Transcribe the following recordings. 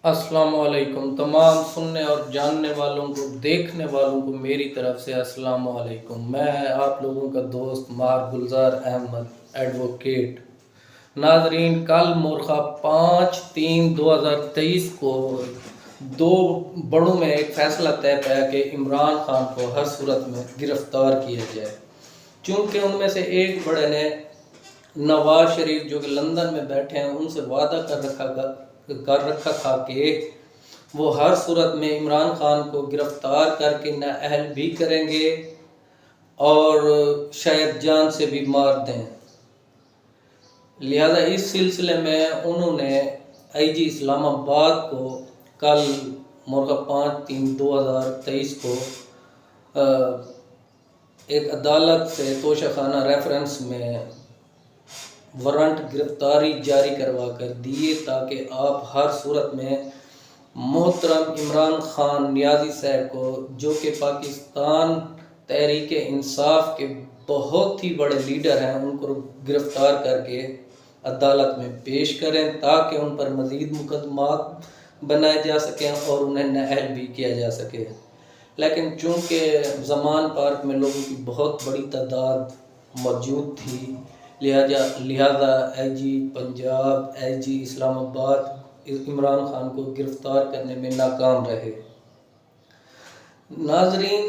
السلام علیکم تمام سننے اور جاننے والوں کو، دیکھنے والوں کو میری طرف سے السلام علیکم۔ میں آپ لوگوں کا دوست ماہر گلزار احمد ایڈووکیٹ۔ ناظرین، کل مورخہ 5/3/2023 کو دو بڑوں میں ایک فیصلہ طے پایا کہ عمران خان کو ہر صورت میں گرفتار کیا جائے، چونکہ ان میں سے ایک بڑے نے نواز شریف جو کہ لندن میں بیٹھے ہیں ان سے وعدہ کر رکھا تھا کہ وہ ہر صورت میں عمران خان کو گرفتار کر کے نااہل بھی کریں گے اور شاید جان سے بھی مار دیں۔ لہذا اس سلسلے میں انہوں نے آئی جی اسلام آباد کو کل مورخہ 5/3/2023 کو ایک عدالت سے توشہ خانہ ریفرنس میں وارنٹ گرفتاری جاری کروا کر دیے تاکہ آپ ہر صورت میں محترم عمران خان نیازی صاحب کو، جو کہ پاکستان تحریک انصاف کے بہت ہی بڑے لیڈر ہیں، ان کو گرفتار کر کے عدالت میں پیش کریں تاکہ ان پر مزید مقدمات بنائے جا سکیں اور انہیں نااہل بھی کیا جا سکے۔ لیکن چونکہ زمان پارک میں لوگوں کی بہت بڑی تعداد موجود تھی، لہذا آئی جی پنجاب، آئی جی اسلام آباد عمران خان کو گرفتار کرنے میں ناکام رہے۔ ناظرین،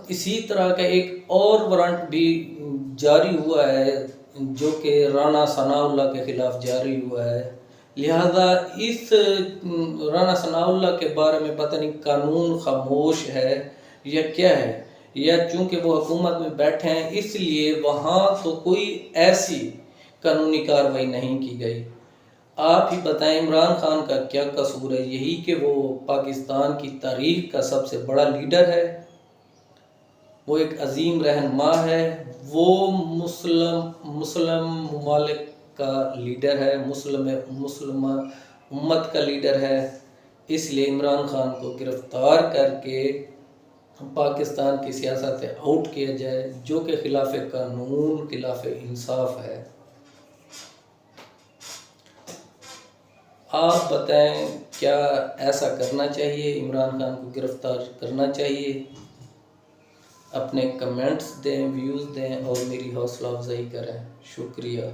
اسی طرح کا ایک اور وارنٹ بھی جاری ہوا ہے جو کہ رانا ثناء اللہ کے خلاف جاری ہوا ہے۔ لہذا اس رانا ثناء اللہ کے بارے میں پتہ نہیں قانون خاموش ہے یا کیا ہے، یا چونکہ وہ حکومت میں بیٹھے ہیں اس لیے وہاں تو کوئی ایسی قانونی کارروائی نہیں کی گئی۔ آپ ہی بتائیں عمران خان کا کیا قصور ہے؟ یہی کہ وہ پاکستان کی تاریخ کا سب سے بڑا لیڈر ہے، وہ ایک عظیم رہنما ہے، وہ مسلم ممالک کا لیڈر ہے، مسلم امت کا لیڈر ہے۔ اس لیے عمران خان کو گرفتار کر کے پاکستان کی سیاست سے آؤٹ کیا جائے، جو کہ خلاف قانون، خلاف انصاف ہے۔ آپ بتائیں کیا ایسا کرنا چاہیے؟ عمران خان کو گرفتار کرنا چاہیے؟ اپنے کمنٹس دیں، ویوز دیں اور میری حوصلہ افزائی کریں۔ شکریہ۔